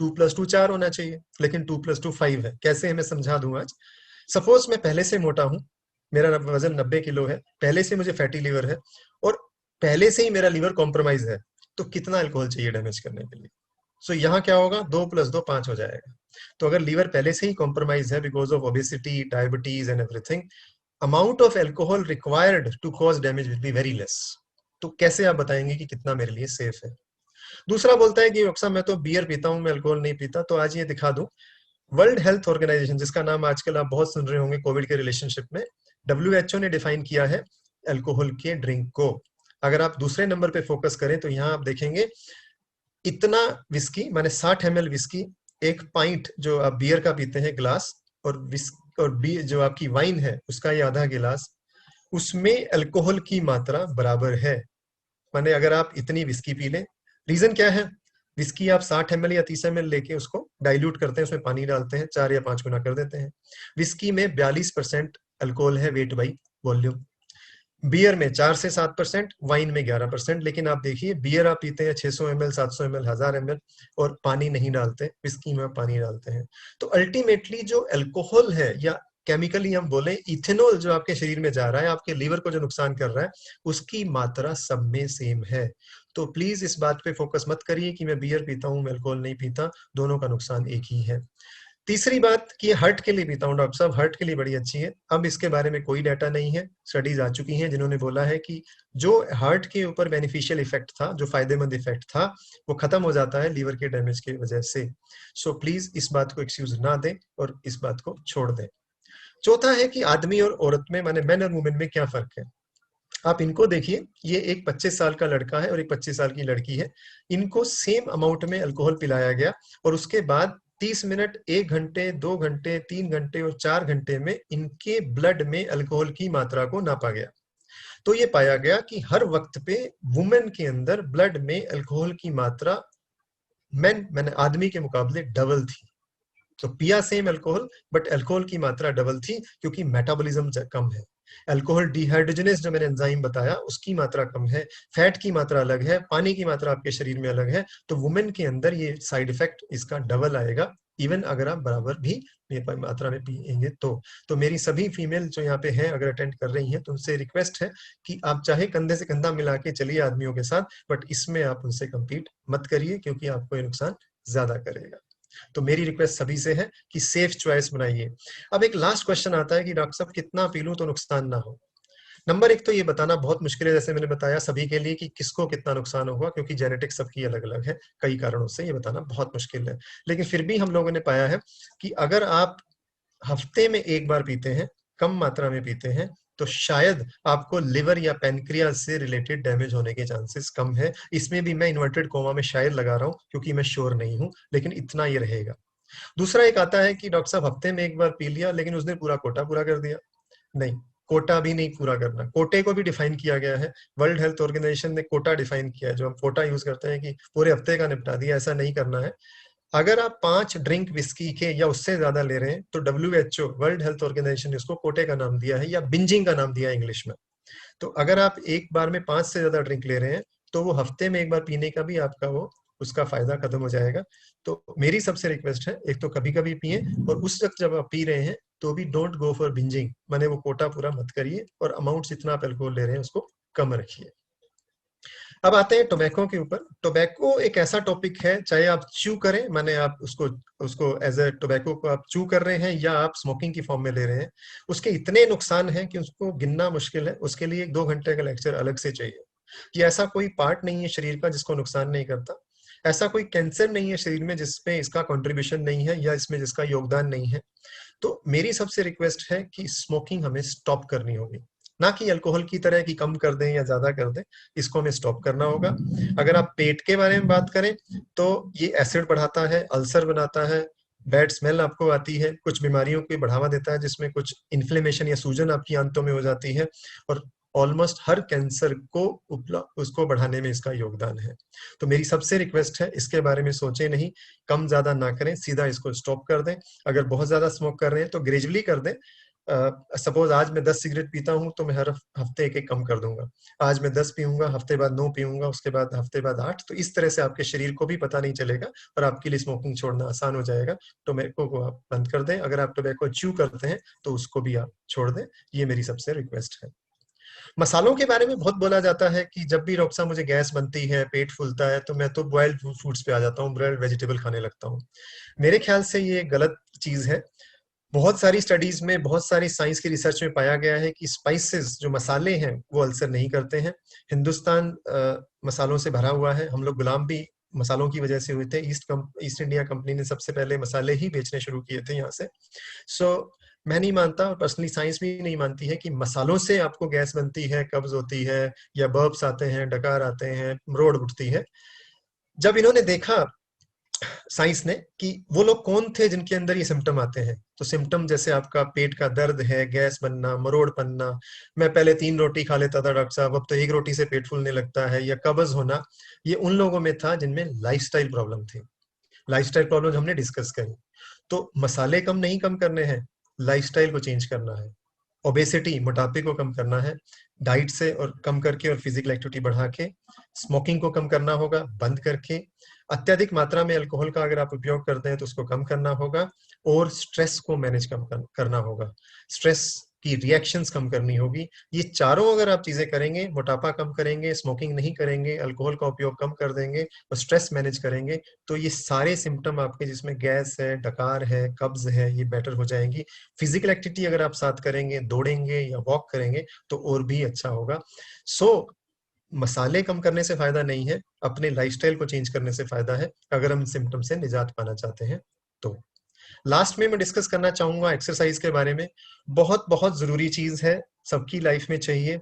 Speaker 1: 2+2 4 होना चाहिए, लेकिन 2+2 5 है। कैसे है मैं समझा दूंगा आज। सपोज मैं पहले से मोटा हूं, मेरा वजन 90 किलो है, पहले से मुझे फैटी लीवर है, और पहले से ही मेरा लीवर कॉम्प्रोमाइज है, तो कितना अल्कोहल चाहिए डैमेज करने के लिए। सो यहाँ क्या होगा, 2+2 5 हो जाएगा। तो अगर लीवर पहले से ही कॉम्प्रोमाइज है because of obesity, diabetes and everything, amount of alcohol required to cause damage will be very less. तो कैसे आप बताएंगे कि कितना मेरे लिए सेफ है। दूसरा बोलता है कि अक्सर मैं तो बियर पीता हूं, मैं अल्कोहल नहीं पीता। तो आज ये दिखा दूं, वर्ल्ड हेल्थ ऑर्गेनाइजेशन, जिसका नाम आजकल आप बहुत सुन रहे होंगे कोविड के रिलेशनशिप में, WHO ने डिफाइन किया है अल्कोहल के ड्रिंक को। अगर आप दूसरे नंबर पे फोकस करें तो यहाँ आप देखेंगे इतना विस्की, माने 60 ml विस्की, एक पाइंट जो आप बियर का पीते हैं ग्लास, और जो आपकी वाइन है उसका ये आधा गिलास, उसमें अल्कोहल की मात्रा बराबर है। माने अगर आप इतनी विस्की पी लें, रीजन क्या है, विस्की आप 60 ml या 30 ml लेके उसको डाइल्यूट करते हैं, उसमें पानी डालते हैं, 4 या 5 गुना कर देते हैं। विस्की में 42% अल्कोहल है वेट बाई वॉल्यूम, बियर में 4 से 7%, वाइन में 11%। लेकिन आप देखिए बियर आप पीते हैं 600 ml, 700 ml, 1000 ml, और पानी नहीं डालते, विस्की में पानी डालते हैं। तो अल्टीमेटली जो अल्कोहल है, या केमिकली हम बोले इथेनॉल, जो आपके शरीर में जा रहा है, आपके लीवर को जो नुकसान कर रहा है, उसकी मात्रा सब में सेम है। तो प्लीज इस बात पे फोकस मत करिए कि मैं बियर पीता हूं, मैं अल्कोहल नहीं पीता, दोनों का नुकसान एक ही है। तीसरी बात कि हार्ट के लिए पीता हूँ डॉक्टर साहब, हार्ट के लिए बड़ी अच्छी है। अब इसके बारे में कोई डाटा नहीं है, स्टडीज आ चुकी हैं जिन्होंने बोला है कि जो हार्ट के ऊपर बेनिफिशियल इफेक्ट था, जो फायदेमंद इफेक्ट था, वो खत्म हो जाता है लीवर के डैमेज की वजह से। सो प्लीज इस बात को एक्सक्यूज ना दें और इस बात को छोड़ दें। चौथा है कि आदमी और औरत में, माने मैन और वुमेन में क्या फर्क है। आप इनको देखिए, ये एक 25 साल का लड़का है और एक 25 साल की लड़की है, इनको सेम अमाउंट में अल्कोहल पिलाया गया, और उसके बाद 30 मिनट, 1 घंटे, 2 घंटे, 3 घंटे और 4 घंटे में इनके ब्लड में अल्कोहल की मात्रा को नापा गया। तो ये पाया गया कि हर वक्त पे वुमेन के अंदर ब्लड में अल्कोहल की मात्रा मैंने आदमी के मुकाबले डबल थी। तो पिया सेम अल्कोहल, बट अल्कोहल की मात्रा डबल थी, क्योंकि मेटाबॉलिज्म कम है। अल्कोहल डिहाइड्रोजनेस जो मैंने एंजाइम बताया, उसकी मात्रा कम है, फैट की मात्रा अलग है, पानी की मात्रा आपके शरीर में अलग है। तो वुमेन के अंदर ये साइड इफेक्ट इसका डबल आएगा, इवन अगर आप बराबर भी मात्रा में पिएंगे तो मेरी सभी फीमेल जो यहाँ पे हैं, अगर अटेंड कर रही हैं, तो उनसे रिक्वेस्ट है कि आप चाहे कंधे से कंधा मिला के चलिए आदमियों के साथ, बट इसमें आप उनसे कम्पीट मत करिए, क्योंकि आपको ये नुकसान ज्यादा करेगा। तो मेरी रिक्वेस्ट सभी से है कि सेफ चॉइस बनाइए। अब एक लास्ट क्वेश्चन आता है कि डॉक्टर साहब कितना पी लूं तो नुकसान ना हो। नंबर एक तो ये बताना बहुत मुश्किल है, जैसे मैंने बताया सभी के लिए, कि किसको कितना नुकसान होगा, क्योंकि जेनेटिक्स सबकी अलग अलग है, कई कारणों से ये बताना बहुत मुश्किल है। लेकिन फिर भी हम लोगों ने पाया है कि अगर आप हफ्ते में एक बार पीते हैं, कम मात्रा में पीते हैं, तो शायद आपको लिवर या पेनक्रियाज से रिलेटेड डैमेज होने के चांसेस कम है। इसमें भी मैं इन्वर्टेड कोमा में शायद लगा रहा हूं, क्योंकि मैं श्योर नहीं हूं, लेकिन इतना ये रहेगा। दूसरा एक आता है कि डॉक्टर साहब हफ्ते में एक बार पी लिया लेकिन उसने पूरा कोटा पूरा कर दिया। नहीं, कोटा भी नहीं पूरा करना। कोटे को भी डिफाइन किया गया है, वर्ल्ड हेल्थ ऑर्गेनाइजेशन ने कोटा डिफाइन किया है, जो हम कोटा यूज करते हैं कि पूरे हफ्ते का निपटा दिया, ऐसा नहीं करना है। अगर आप 5 ड्रिंक विस्की के या उससे ज्यादा ले रहे हैं तो WHO, वर्ल्ड हेल्थ ऑर्गेनाइजेशन ने उसको कोटे का नाम दिया है या बिंजिंग का नाम दिया है इंग्लिश में। तो अगर आप एक बार में 5 से ज्यादा ड्रिंक ले रहे हैं तो वो हफ्ते में एक बार पीने का भी आपका वो उसका फायदा खत्म हो जाएगा। तो मेरी सबसे रिक्वेस्ट है, एक तो कभी कभी पिए, और उस वक्त जब आप पी रहे हैं तो भी डोंट गो फॉर बिंजिंग, माने वो कोटा पूरा मत करिए, और अमाउंट जितना आप अल्कोहल ले रहे हैं उसको कम रखिए। अब आते हैं टोबैको के ऊपर। टोबैको एक ऐसा टॉपिक है, चाहे आप च्यू करें, माने आप उसको उसको एज ए टोबैको को आप च्यू कर रहे हैं या आप स्मोकिंग की फॉर्म में ले रहे हैं, उसके इतने नुकसान हैं कि उसको गिनना मुश्किल है। उसके लिए 2 घंटे का लेक्चर अलग से चाहिए। कि ऐसा कोई पार्ट नहीं है शरीर का जिसको नुकसान नहीं करता, ऐसा कोई कैंसर नहीं है शरीर में जिसमें इसका कंट्रीब्यूशन नहीं है या इसमें जिसका योगदान नहीं है। तो मेरी सबसे रिक्वेस्ट है कि स्मोकिंग हमें स्टॉप करनी होगी, ना कि अल्कोहल की तरह कि कम कर दें या ज्यादा कर दें, इसको हमें स्टॉप करना होगा। अगर आप पेट के बारे में बात करें तो ये एसिड बढ़ाता है, अल्सर बनाता है, बैड स्मेल आपको आती है, कुछ बीमारियों को बढ़ावा देता है जिसमें कुछ इन्फ्लेमेशन या सूजन आपकी आंतों में हो जाती है, और ऑलमोस्ट हर कैंसर को उसको बढ़ाने में इसका योगदान है। तो मेरी सबसे रिक्वेस्ट है, इसके बारे में सोचें नहीं, कम ज्यादा ना करें, सीधा इसको स्टॉप कर दें। अगर बहुत ज्यादा स्मोक कर रहे हैं तो ग्रेजुअली कर दें। सपोज आज मैं 10 सिगरेट पीता हूं तो मैं हर हफ्ते एक एक कम कर दूंगा। आज मैं 10 पीऊंगा, हफ्ते बाद 9 पीऊंगा, उसके बाद हफ्ते बाद 8। तो इस तरह से आपके शरीर को भी पता नहीं चलेगा और आपके लिए स्मोकिंग छोड़ना आसान हो जाएगा। टोबैको को आप बंद कर दें। अगर आप टोबैको च्यू करते हैं तो उसको भी आप छोड़ दें। ये मेरी सबसे रिक्वेस्ट है। मसालों के बारे में बहुत बोला जाता है कि जब भी डॉक्टर साहब मुझे गैस बनती है, पेट फूलता है, तो मैं तो बॉइल्ड फूड्स पे आ जाता हूँ, बॉइल्ड वेजिटेबल खाने लगता हूँ। मेरे ख्याल से ये गलत चीज है। बहुत सारी स्टडीज में, बहुत सारी साइंस की रिसर्च में पाया गया है कि स्पाइसेस, जो मसाले हैं, वो अल्सर नहीं करते हैं। हिंदुस्तान मसालों से भरा हुआ है। हम लोग गुलाम भी मसालों की वजह से हुए थे। ईस्ट इंडिया कंपनी ने सबसे पहले मसाले ही बेचने शुरू किए थे यहाँ से। सो मैं नहीं मानता, और पर्सनली साइंस भी नहीं मानती है कि मसालों से आपको गैस बनती है, कब्ज होती है, या बर्ब्स आते हैं, डकार आते हैं, रोड उठती है। जब इन्होंने देखा, साइंस ने, कि वो लोग कौन थे जिनके अंदर ये सिम्टम आते हैं, तो सिम्टम जैसे आपका पेट का दर्द है, गैस बनना, मरोड़ पन्ना, मैं पहले 3 रोटी खा लेता था डॉक्टर साहब, अब तो 1 रोटी से पेट फूलने लगता है, या कब्ज होना, ये उन लोगों में था जिनमें लाइफस्टाइल प्रॉब्लम थी। लाइफस्टाइल प्रॉब्लम हमने डिस्कस करी। तो मसाले कम करने हैं, लाइफस्टाइल को चेंज करना है। ओबेसिटी, मोटापे को कम करना है, डाइट से और कम करके, और फिजिकल एक्टिविटी बढ़ा के। स्मोकिंग को कम करना होगा बंद करके। अत्यधिक मात्रा में अल्कोहल का अगर आप उपयोग करते हैं तो उसको कम करना होगा, और स्ट्रेस को मैनेज करना होगा। स्ट्रेस की रिएक्शंस कम करनी होगी। ये चारों अगर आप चीजें करेंगे, मोटापा कम करेंगे, स्मोकिंग नहीं करेंगे, अल्कोहल का उपयोग कम कर देंगे और स्ट्रेस मैनेज करेंगे, तो ये सारे सिम्टम आपके, जिसमें गैस है, डकार है, कब्ज है, ये बेटर हो जाएंगी। फिजिकल एक्टिविटी अगर आप साथ करेंगे, दौड़ेंगे या वॉक करेंगे, तो और भी अच्छा होगा। सो मसाले कम करने से फायदा नहीं है, अपने लाइफस्टाइल को चेंज करने से फायदा है, अगर हम सिम्टम से निजात पाना चाहते हैं तो। लास्ट में मैं डिस्कस करना चाहूंगा एक्सरसाइज के बारे में। बहुत बहुत जरूरी चीज है, सबकी लाइफ में चाहिए।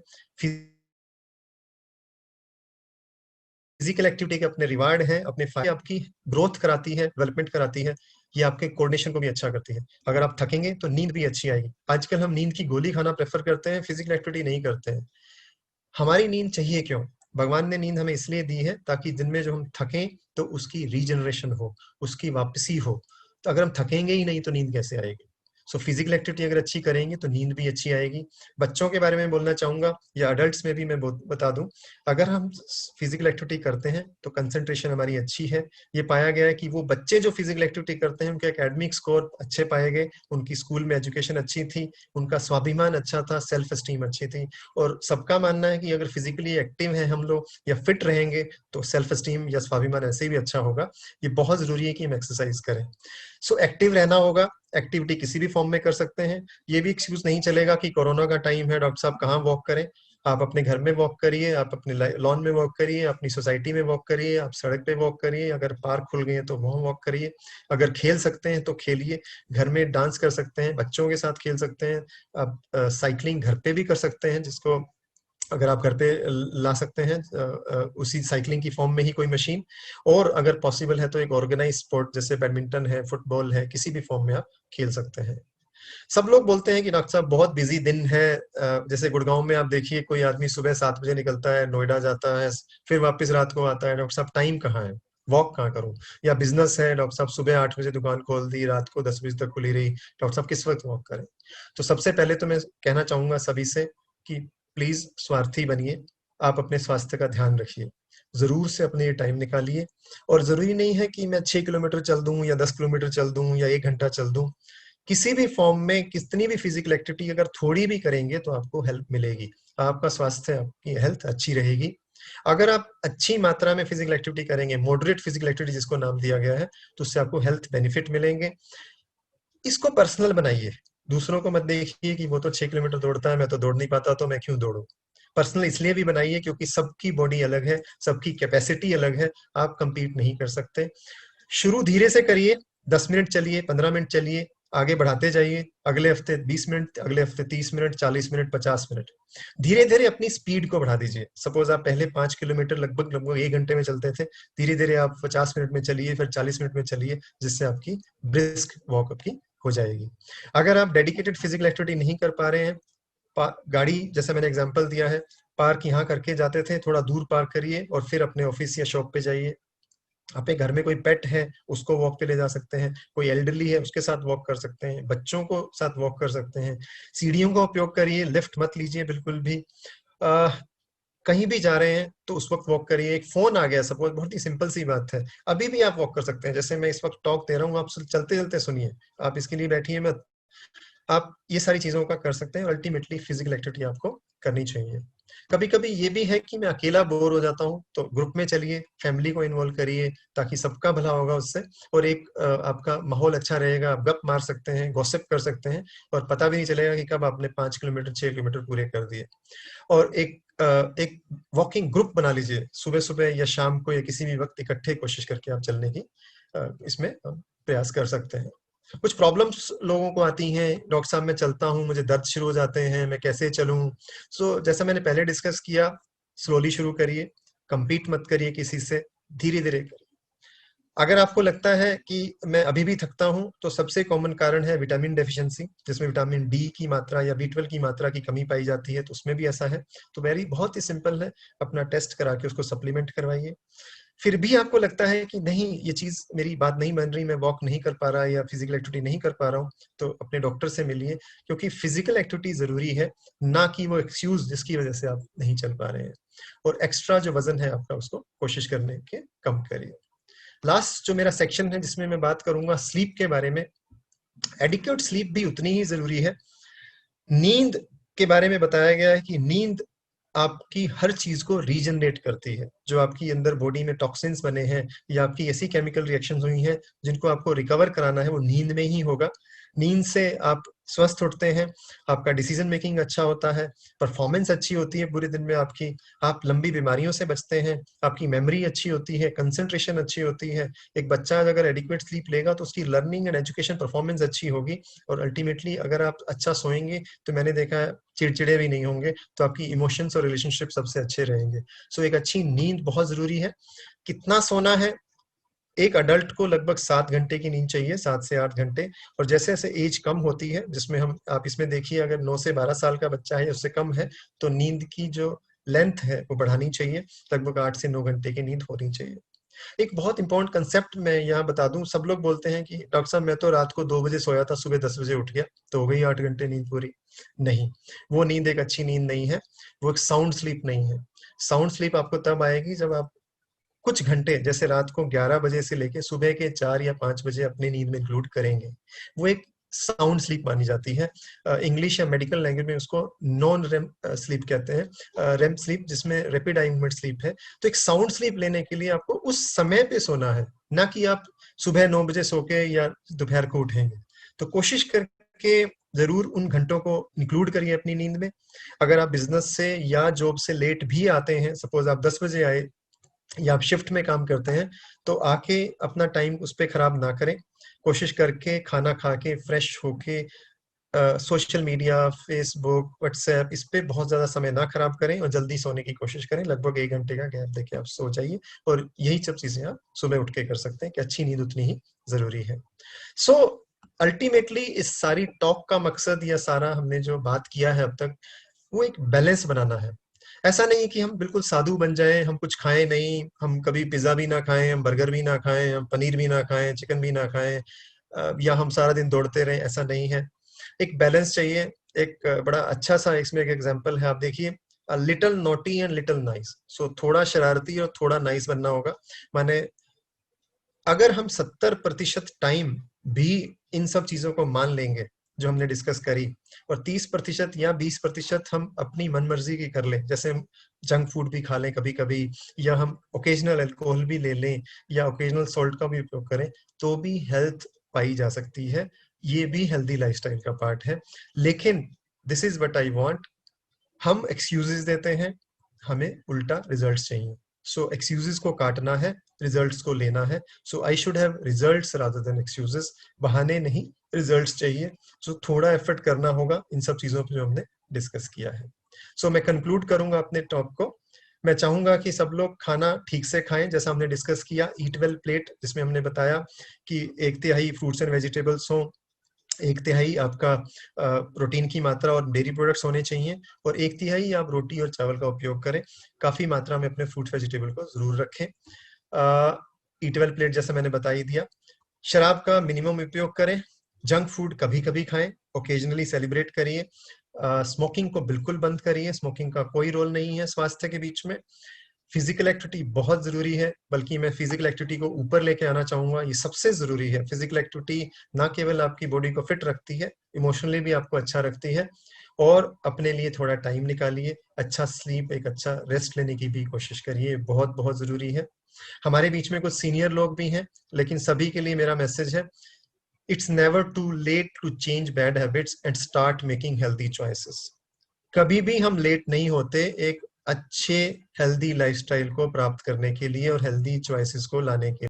Speaker 1: फिजिकल एक्टिविटी के अपने रिवार्ड है, अपने फायदे, आपकी ग्रोथ कराती है, डेवलपमेंट कराती है, ये आपके कोऑर्डिनेशन को भी अच्छा करती है। अगर आप थकेंगे तो नींद भी अच्छी आएगी। आजकल हम नींद की गोली खाना प्रेफर करते हैं, फिजिकल एक्टिविटी नहीं करते हैं। हमारी नींद चाहिए क्यों? भगवान ने नींद हमें इसलिए दी है ताकि दिन में जो हम थकें तो उसकी रीजनरेशन हो, उसकी वापसी हो। तो अगर हम थकेंगे ही नहीं तो नींद कैसे आएगी? सो फिजिकल एक्टिविटी अगर अच्छी करेंगे तो नींद भी अच्छी आएगी। बच्चों के बारे में बोलना चाहूंगा, या अडल्ट्स में भी मैं बता दूं, अगर हम फिजिकल एक्टिविटी करते हैं तो कंसंट्रेशन हमारी अच्छी है। ये पाया गया है कि वो बच्चे जो फिजिकल एक्टिविटी करते हैं उनके एकेडमिक स्कोर अच्छे पाए गए, उनकी स्कूल में एजुकेशन अच्छी थी, उनका स्वाभिमान अच्छा था, सेल्फ एस्टीम अच्छी थी। और सबका मानना है कि अगर फिजिकली एक्टिव हैं हम लोग या फिट रहेंगे तो सेल्फ एस्टीम या स्वाभिमान ऐसे भी अच्छा होगा। ये बहुत जरूरी है कि हम एक्सरसाइज करें। सो एक्टिव रहना होगा। एक्टिविटी किसी भी फॉर्म में कर सकते हैं। ये भी एक्सक्यूज नहीं चलेगा कि कोरोना का टाइम है, डॉक्टर साहब कहाँ वॉक करें। आप अपने घर में वॉक करिए, आप अपने लॉन में वॉक करिए, अपनी सोसाइटी में वॉक करिए, आप सड़क पे वॉक करिए, अगर पार्क खुल गए हैं तो वहाँ वॉक करिए, अगर खेल सकते हैं तो खेलिए, घर में डांस कर सकते हैं, बच्चों के साथ खेल सकते हैं, आप साइकिलिंग घर पे भी कर सकते हैं, जिसको अगर आप घर पे ला सकते हैं उसी साइकिलिंग की फॉर्म में ही कोई मशीन, और अगर पॉसिबल है तो एक ऑर्गेनाइज स्पोर्ट जैसे बैडमिंटन है, फुटबॉल है, किसी भी फॉर्म में आप खेल सकते हैं। सब लोग बोलते हैं कि डॉक्टर साहब बहुत बिजी दिन है, जैसे गुड़गांव में आप देखिए कोई आदमी सुबह 7 बजे निकलता है, नोएडा जाता है, फिर वापस रात को आता है, डॉक्टर साहब टाइम कहाँ है, वॉक कहाँ करूं? या बिजनेस है, डॉक्टर साहब सुबह 8 बजे दुकान खोल दी, रात को 10 बजे तक खुली रही, डॉक्टर साहब किस वक्त वॉक करें? तो सबसे पहले तो मैं कहना चाहूंगा सभी से कि प्लीज स्वार्थी बनिए, आप अपने स्वास्थ्य का ध्यान रखिए, जरूर से अपने ये टाइम निकालिए। और जरूरी नहीं है कि मैं 6 किलोमीटर चल दूं या 10 किलोमीटर चल दूं या 1 घंटा चल दूं, किसी भी फॉर्म में कितनी भी फिजिकल एक्टिविटी अगर थोड़ी भी करेंगे तो आपको हेल्प मिलेगी, आपका स्वास्थ्य, आपकी हेल्थ अच्छी रहेगी। अगर आप अच्छी मात्रा में फिजिकल एक्टिविटी करेंगे, मॉडरेट फिजिकल एक्टिविटी जिसको नाम दिया गया है, तो उससे आपको हेल्थ बेनिफिट मिलेंगे। इसको पर्सनल बनाइए, दूसरों को मत देखिए कि वो तो 6 किलोमीटर दौड़ता है, मैं तो दौड़ नहीं पाता, तो मैं क्यों दौड़ूं। पर्सनल इसलिए भी बनाइए क्योंकि सबकी बॉडी अलग है, सबकी कैपेसिटी अलग है, आप कंपीट नहीं कर सकते। शुरू धीरे से करिए, 10 मिनट चलिए, 15 मिनट चलिए, आगे बढ़ाते जाइए, अगले हफ्ते 20 मिनट, अगले हफ्ते 30 मिनट, 40 मिनट, 50 मिनट, धीरे धीरे अपनी स्पीड को बढ़ा दीजिए। सपोज आप पहले 5 किलोमीटर लगभग लगभग 1 घंटे में चलते थे, धीरे धीरे आप 50 मिनट में चलिए, फिर 40 मिनट में चलिए, जिससे आपकी ब्रिस्क वॉक आपकी हो जाएगी। अगर आप डेडिकेटेड फिजिकल एक्टिविटी नहीं कर पा रहे हैं, गाड़ी जैसे मैंने एग्जांपल दिया है, पार्क यहाँ करके जाते थे, थोड़ा दूर पार्क करिए और फिर अपने ऑफिस या शॉप पे जाइए। आपके घर में कोई पेट है, उसको वॉक पे ले जा सकते हैं, कोई एल्डरली है उसके साथ वॉक कर सकते हैं, बच्चों को साथ वॉक कर सकते हैं। सीढ़ियों का उपयोग करिए, लिफ्ट मत लीजिए बिल्कुल भी। आ, कहीं भी जा रहे हैं तो उस वक्त वॉक करिए। एक फोन आ गया सपोज, बहुत ही सिंपल सी बात है, अभी भी आप वॉक कर सकते हैं, जैसे मैं इस वक्त टॉक दे रहा हूँ, आप चलते चलते सुनिए, आप इसके लिए बैठिए मत, आप ये सारी चीजों का कर सकते हैं। अल्टीमेटली फिजिकल एक्टिविटी आपको करनी चाहिए। कभी कभी ये भी है कि मैं अकेला बोर हो जाता हूँ, तो ग्रुप में चलिए, फैमिली को इन्वॉल्व करिए, ताकि सबका भला होगा उससे, और एक आपका माहौल अच्छा रहेगा, आप गप मार सकते हैं, गॉसिप कर सकते हैं, और पता भी नहीं चलेगा कि कब आपने 5 किलोमीटर 6 किलोमीटर पूरे कर दिए। और एक वॉकिंग ग्रुप बना लीजिए, सुबह सुबह या शाम को या किसी भी वक्त इकट्ठे कोशिश करके आप चलने की इसमें प्रयास कर सकते हैं। कुछ प्रॉब्लम्स लोगों को आती हैं, डॉक्टर साहब मैं चलता हूँ, मुझे दर्द शुरू हो जाते हैं, मैं कैसे चलूं? जैसा मैंने पहले डिस्कस किया, स्लोली शुरू करिए, कंपीट मत करिए किसी से, धीरे धीरे करिए। अगर आपको लगता है कि मैं अभी भी थकता हूं, तो सबसे कॉमन कारण है विटामिन डेफिशिएंसी, जिसमें विटामिन डी की मात्रा या B12 की मात्रा की कमी पाई जाती है, तो उसमें भी ऐसा है। तो वेरी बहुत ही सिंपल है, अपना टेस्ट करा के उसको सप्लीमेंट करवाइए। फिर भी आपको लगता है कि नहीं, ये चीज मेरी बात नहीं बन रही, मैं वॉक नहीं कर पा रहा या फिजिकल एक्टिविटी नहीं कर पा रहा हूँ, तो अपने डॉक्टर से मिलिए, क्योंकि फिजिकल एक्टिविटी जरूरी है, ना कि वो एक्सक्यूज जिसकी वजह से आप नहीं चल पा रहे हैं। और एक्स्ट्रा जो वजन है आपका, उसको कोशिश करने के कम करिए। लास्ट जो मेरा सेक्शन है जिसमें मैं बात करूंगा स्लीप के बारे में। एडिक्वेट स्लीप भी उतनी ही जरूरी है। नींद के बारे में बताया गया है कि नींद आपकी हर चीज को रीजनरेट करती है। जो आपकी अंदर बॉडी में टॉक्सिन्स बने हैं या आपकी ऐसी केमिकल रिएक्शंस हुई हैं जिनको आपको रिकवर कराना है, वो नींद में ही होगा। नींद से आप स्वस्थ उठते हैं, आपका डिसीजन मेकिंग अच्छा होता है, परफॉर्मेंस अच्छी होती है पूरे दिन में आपकी, आप लंबी बीमारियों से बचते हैं, आपकी मेमोरी अच्छी होती है, कंसंट्रेशन अच्छी होती है। एक बच्चा अगर एडिक्वेट स्लीप लेगा तो उसकी लर्निंग एंड एजुकेशन परफॉर्मेंस अच्छी होगी। और अल्टीमेटली अगर आप अच्छा सोएंगे तो मैंने देखा है चिड़चिड़े भी नहीं होंगे, तो आपकी इमोशंस और रिलेशनशिप सबसे अच्छे रहेंगे। एक अच्छी नींद बहुत जरूरी है। कितना सोना है? एक अडल्ट को लगभग 7 घंटे की नींद चाहिए, 7 से 8 घंटे। और जैसे जैसे एज कम होती है, जिसमें हम आप इसमें देखिए, अगर 9 से 12 साल का बच्चा है, उससे कम है, तो नींद की जो लेंथ है वो बढ़ानी चाहिए, लगभग 8 से 9 घंटे की नींद होनी चाहिए। एक बहुत इंपॉर्टेंट कंसेप्ट मैं यहाँ बता दूं, सब लोग बोलते हैं कि डॉक्टर साहब मैं तो रात को 2 बजे सोया था, सुबह 10 बजे उठ गया, तो हो गई 8 घंटे नींद पूरी। नहीं, वो नींद एक अच्छी नींद नहीं है, वो एक साउंड स्लीप नहीं है। साउंड स्लीप आपको तब आएगी जब आप कुछ घंटे, जैसे रात को 11 बजे से लेके सुबह के 4 या 5 बजे अपनी नींद में इंक्लूड करेंगे, वो एक साउंड स्लीप मानी जाती है। इंग्लिश या मेडिकल लैंग्वेज में उसको नॉन रेम स्लीप कहते हैं, रेम स्लीप जिसमें रैपिड आई मूवमेंट स्लीप है। तो एक साउंड स्लीप लेने के लिए आपको उस समय पे सोना है, ना कि आप सुबह 9 बजे सो के या दोपहर को उठेंगे। तो कोशिश करके जरूर उन घंटों को इंक्लूड करिए अपनी नींद में। अगर आप बिजनेस से या जॉब से लेट भी आते हैं, सपोज आप 10 बजे आए या आप शिफ्ट में काम करते हैं, तो आके अपना टाइम उस पर खराब ना करें। कोशिश करके खाना खा के फ्रेश होके सोशल मीडिया, फेसबुक, व्हाट्सएप, इस पे बहुत ज्यादा समय ना खराब करें और जल्दी सोने की कोशिश करें। लगभग 1 घंटे का गैप देके आप सो जाइए और यही सब चीजें आप सुबह उठ के कर सकते हैं कि अच्छी नींद उतनी ही जरूरी है। सो अल्टीमेटली इस सारी टॉक का मकसद या सारा हमने जो बात किया है अब तक, वो एक बैलेंस बनाना है। ऐसा नहीं कि हम बिल्कुल साधु बन जाएं, हम कुछ खाएं नहीं, हम कभी पिज्जा भी ना खाएं, हम बर्गर भी ना खाएं, हम पनीर भी ना खाएं, चिकन भी ना खाएं, या हम सारा दिन दौड़ते रहें, ऐसा नहीं है। एक बैलेंस चाहिए। एक बड़ा अच्छा सा इसमें एक एग्जांपल है, आप देखिए, little naughty and little nice. So थोड़ा शरारती और थोड़ा नाइस बनना होगा। माने अगर हम 70% टाइम भी इन सब चीजों को मान लेंगे जो हमने डिस्कस करी, और 30% या 20% हम अपनी मनमर्जी की कर लें, जैसे हम जंक फूड भी खा लें कभी कभी, या हम ओकेजनल अल्कोहल भी ले लें, या ओकेजनल सॉल्ट का भी उपयोग करें, तो भी हेल्थ पाई जा सकती है। ये भी हेल्दी लाइफस्टाइल का पार्ट है। लेकिन this is what I want, हम एक्सक्यूजेस देते हैं, हमें उल्टा रिजल्ट्स चाहिए। सो एक्सक्यूजेस को काटना है, रिजल्ट्स को लेना है। So I should have results rather than excuses. बहाने नहीं, रिजल्ट्स चाहिए। सो थोड़ा एफर्ट करना होगा इन सब चीजों पे जो हमने डिस्कस किया है। सो मैं कंक्लूड करूंगा अपने टॉक को। मैं चाहूंगा कि सब लोग खाना ठीक से खाएं, जैसा हमने डिस्कस किया, ईट वेल प्लेट, जिसमें हमने बताया कि 1/3 फ्रूट्स एंड वेजिटेबल्स हो, 1/3 आपका प्रोटीन की मात्रा और डेयरी प्रोडक्ट्स होने चाहिए, और 1/3 आप रोटी और चावल का उपयोग करें। काफी मात्रा में अपने फ्रूट वेजिटेबल को जरूर रखें। ईट वेल प्लेट जैसा मैंने बता ही दिया। शराब का मिनिमम उपयोग करें। जंक फूड कभी कभी खाएं, ओकेजनली सेलिब्रेट करिए। स्मोकिंग को बिल्कुल बंद करिए, स्मोकिंग का कोई रोल नहीं है स्वास्थ्य के बीच में। फिजिकल एक्टिविटी बहुत जरूरी है, बल्कि मैं फिजिकल एक्टिविटी को ऊपर लेके आना चाहूंगा, ये सबसे जरूरी है। फिजिकल एक्टिविटी ना केवल आपकी बॉडी को फिट रखती है, इमोशनली भी आपको अच्छा रखती है। और अपने लिए थोड़ा टाइम निकालिए, अच्छा स्लीप, एक अच्छा रेस्ट लेने की भी कोशिश करिए, बहुत बहुत जरूरी है। हमारे बीच में कुछ सीनियर लोग भी हैं, लेकिन सभी के लिए मेरा मैसेज है, it's never too late to change bad habits and start making healthy choices. कभी भी हम लेट नहीं होते एक अच्छे हेल्दी लाइफस्टाइल को प्राप्त करने के लिए और हेल्दी चॉइसेस को लाने के लिए।